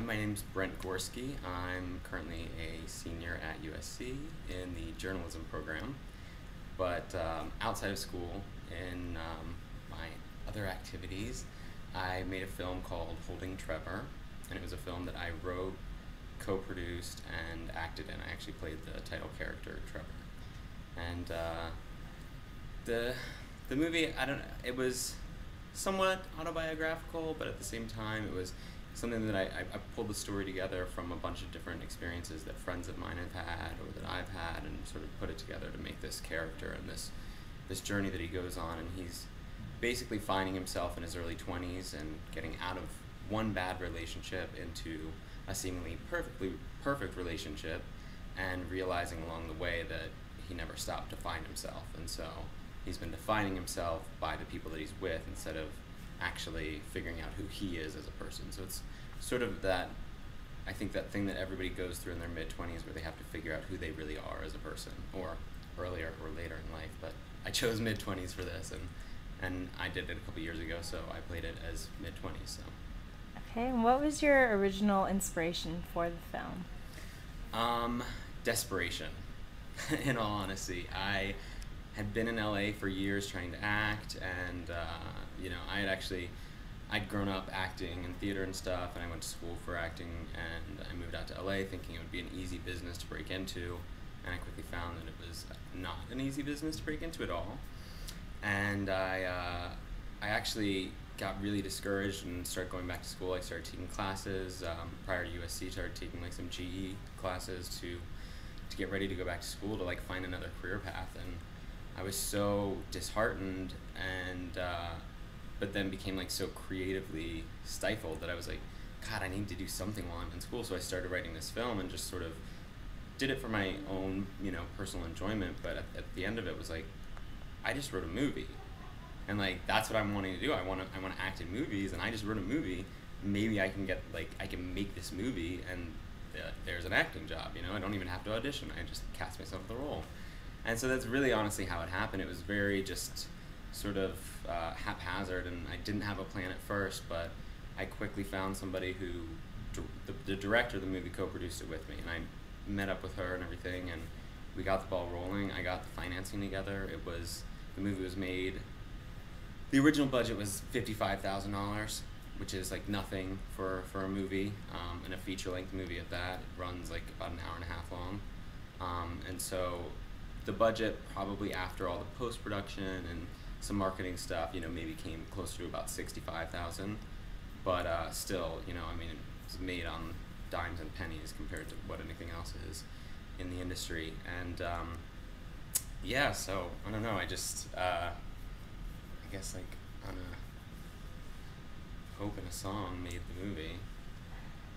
My name's Brent Gorski. I'm currently a senior at USC in the journalism program. But outside of school, in my other activities, I made a film called Holding Trevor, and it was a film that I wrote, co-produced, and acted in. I actually played the title character, Trevor. And the movie, it was somewhat autobiographical, but at the same time, it was something that I pulled the story together from a bunch of different experiences that friends of mine have had or that I've had, and sort of put it together to make this character and this journey that he goes on. And he's basically finding himself in his early 20s and getting out of one bad relationship into a seemingly perfect relationship, and realizing along the way that he never stopped to find himself. And so he's been defining himself by the people that he's with instead of actually figuring out who he is as a person. So it's sort of that, I think, that thing that everybody goes through in their mid-20s where they have to figure out who they really are as a person, or earlier or later in life. But I chose mid-20s for this, and I did it a couple years ago, so I played it as mid-20s. So. Okay, and what was your original inspiration for the film? Desperation, in all honesty. I had been in LA for years trying to act, and I'd grown up acting in theater and stuff, and I went to school for acting, and I moved out to LA thinking it would be an easy business to break into, and I quickly found that it was not an easy business to break into at all. And I actually got really discouraged and started going back to school. I started taking classes prior to USC, started taking like some GE classes to get ready to go back to school to like find another career path. And I was so disheartened, and but then became like so creatively stifled that I was like, God, I need to do something while I'm in school. So I started writing this film and just sort of did it for my own, personal enjoyment. But at the end of it was like, I just wrote a movie, and like that's what I'm wanting to do. I want to act in movies, and I just wrote a movie. Maybe I can I can make this movie, and there's an acting job. I don't even have to audition. I just cast myself in the role. And so that's really honestly how it happened. It was very just sort of haphazard, and I didn't have a plan at first, but I quickly found somebody who, the director of the movie co-produced it with me, and I met up with her and everything, and we got the ball rolling. I got the financing together. The movie was made, the original budget was $55,000, which is like nothing for a movie, and a feature-length movie at that. It runs like about an hour and a half long. And so the budget, probably after all the post-production and some marketing stuff, maybe came closer to about $65,000. But still, it was made on dimes and pennies compared to what anything else is in the industry. And yeah, so I don't know. I just, I guess like on a hope and a song made the movie.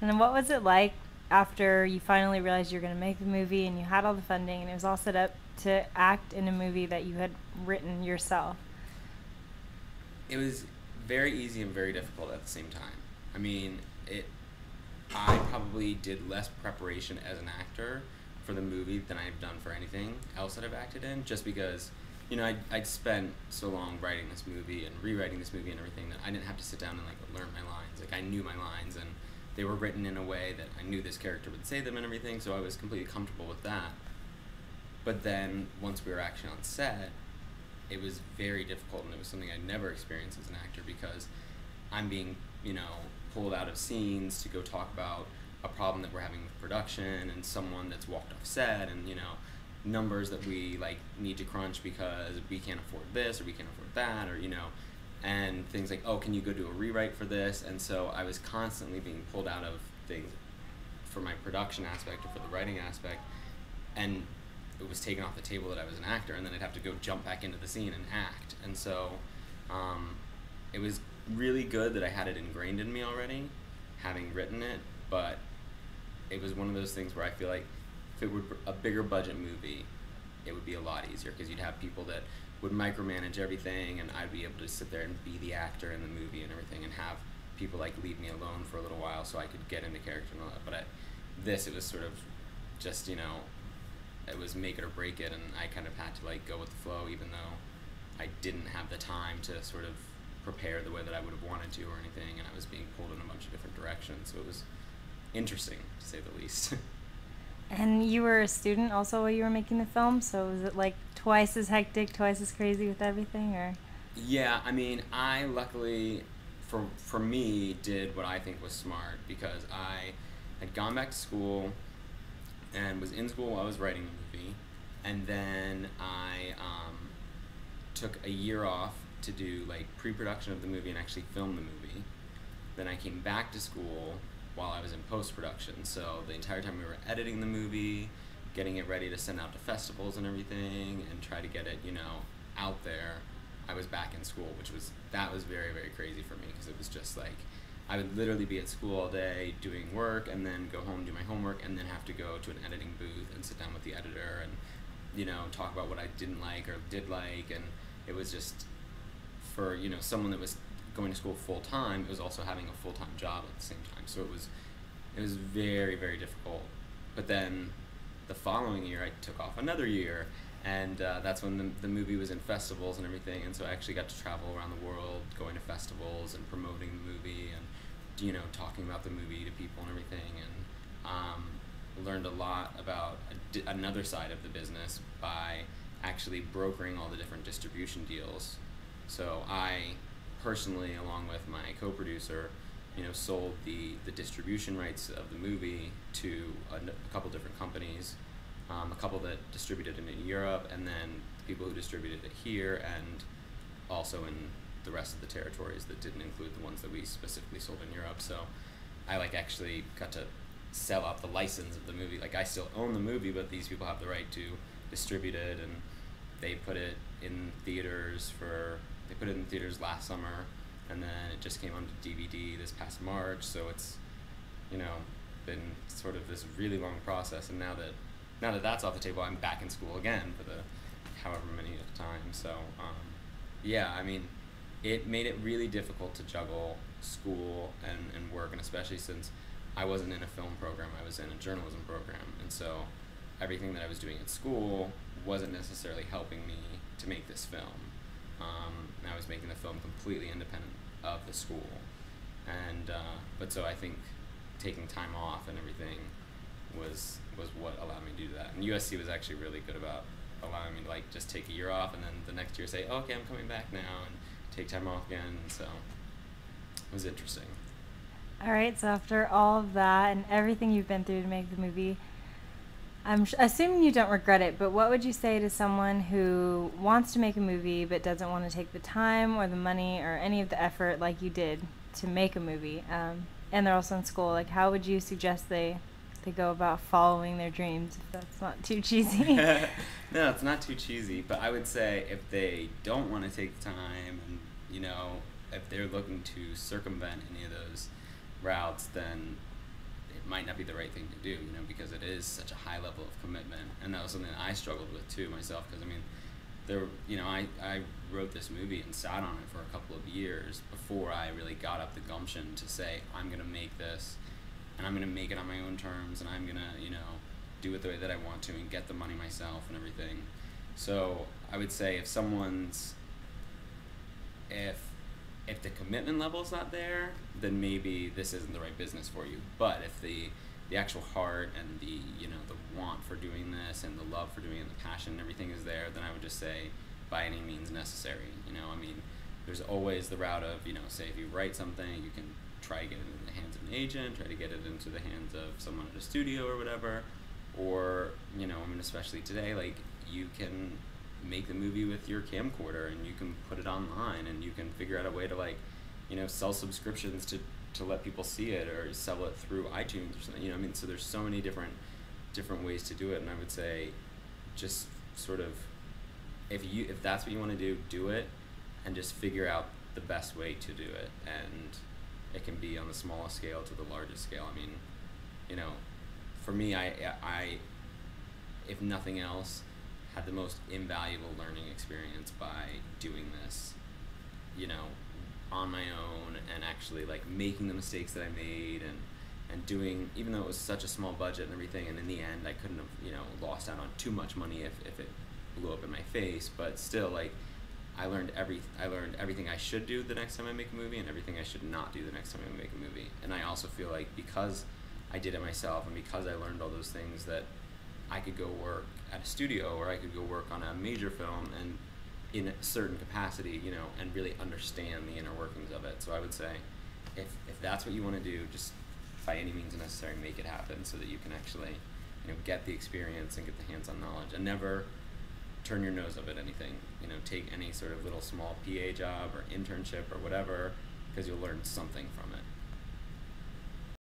And then what was it like after you finally realized you were going to make the movie and you had all the funding and it was all set up to act in a movie that you had written yourself? It was very easy and very difficult at the same time. I mean, I probably did less preparation as an actor for the movie than I've done for anything else that I've acted in, just because, I'd spent so long writing this movie and rewriting this movie and everything that I didn't have to sit down and like learn my lines. Like I knew my lines, and they were written in a way that I knew this character would say them and everything, so I was completely comfortable with that. But then once we were actually on set, it was very difficult, and it was something I'd never experienced as an actor, because I'm being, pulled out of scenes to go talk about a problem that we're having with production and someone that's walked off set, and numbers that we like need to crunch because we can't afford this or we can't afford that, or and things like, oh, can you go do a rewrite for this? And so I was constantly being pulled out of things for my production aspect or for the writing aspect, and it was taken off the table that I was an actor, and then I'd have to go jump back into the scene and act. And so it was really good that I had it ingrained in me already, having written it, but it was one of those things where I feel like if it were a bigger budget movie, it would be a lot easier, because you'd have people that would micromanage everything, and I'd be able to sit there and be the actor in the movie and everything, and have people like leave me alone for a little while so I could get into character and all that. But it was sort of just, it was make it or break it, and I kind of had to like go with the flow, even though I didn't have the time to sort of prepare the way that I would have wanted to or anything, and I was being pulled in a bunch of different directions. So it interesting to say the least. And you were a student also while you were making the film, so was it like twice as hectic, twice as crazy with everything, or? Yeah, I mean, I luckily, for me, did what I think was smart because I had gone back to school and was in school while I was writing the movie, and then I took a year off to do like pre-production of the movie and actually film the movie. Then I came back to school while I was in post-production, so the entire time we were editing the movie, getting it ready to send out to festivals and everything, and try to get it, out there, I was back in school, that was very, very crazy for me, because it was just like, I would literally be at school all day doing work, and then go home, do my homework, and then have to go to an editing booth and sit down with the editor and, talk about what I didn't like or did like, and it was just, for, someone that was going to school full-time, it was also having a full-time job at the same time, so it was very, very difficult. But then the following year, I took off another year, and that's when the movie was in festivals and everything, and so I actually got to travel around the world, going to festivals and promoting the movie, and talking about the movie to people and everything, and learned a lot about another side of the business by actually brokering all the different distribution deals. So I personally, along with my co-producer, sold the distribution rights of the movie to a couple different companies, a couple that distributed it in Europe, and then people who distributed it here, and also in the rest of the territories that didn't include the ones that we specifically sold in Europe. So I actually got to sell out the license of the movie. I still own the movie, but these people have the right to distribute it, and they put it in theaters last summer, and then it just came onto DVD this past March, so it's been sort of this really long process, and now that that's off the table, I'm back in school again for the however many at a time. So yeah, I mean, it made it really difficult to juggle school and work, and especially since I wasn't in a film program, I was in a journalism program, and so everything that I was doing at school wasn't necessarily helping me to make this film. And I was making the film completely independent of the school, and but so I think taking time off and everything was what allowed me to do that. And USC was actually really good about allowing me to just take a year off, and then the next year say, oh, okay, I'm coming back now, and take time off again. And so it was interesting. All right, so after all of that and everything you've been through to make the movie, I'm assuming you don't regret it, but what would you say to someone who wants to make a movie but doesn't want to take the time or the money or any of the effort like you did to make a movie, and they're also in school? How would you suggest they go about following their dreams, if that's not too cheesy? No, it's not too cheesy, but I would say if they don't want to take the time, and if they're looking to circumvent any of those routes, then it might not be the right thing to do, because it is such a high level of commitment, and that was something that I struggled with too myself, because I wrote this movie and sat on it for a couple of years before I really got up the gumption to say, I'm gonna make this, and I'm gonna make it on my own terms, and I'm gonna do it the way that I want to and get the money myself and everything. So I would say if the commitment level is not there, then maybe this isn't the right business for you. But if the actual heart and the the want for doing this and the love for doing it and the passion and everything is there, then I would just say by any means necessary. There's always the route of say if you write something, you can try to get it into the hands of an agent, try to get it into the hands of someone at a studio or whatever, or especially today, you can make the movie with your camcorder, and you can put it online, and you can figure out a way to sell subscriptions to let people see it, or sell it through iTunes or something. So there's so many different ways to do it, and I would say just sort of if that's what you want to do it, and just figure out the best way to do it. And it can be on the smallest scale to the largest scale. For me, I if nothing else, had the most invaluable learning experience by doing this, on my own, and actually making the mistakes that I made, and doing, even though it was such a small budget and everything, and in the end I couldn't have lost out on too much money if it blew up in my face, but still I learned everything I should do the next time I make a movie, and everything I should not do the next time I make a movie. And I also feel because I did it myself, and because I learned all those things, that I could go work at a studio, or I could go work on a major film and in a certain capacity, you know, and really understand the inner workings of it. So I would say, if that's what you want to do, just by any means necessary, make it happen so that you can actually, you know, get the experience and get the hands-on knowledge, and never turn your nose up at anything. You know, take any sort of little small PA job or internship or whatever, because you'll learn something from it.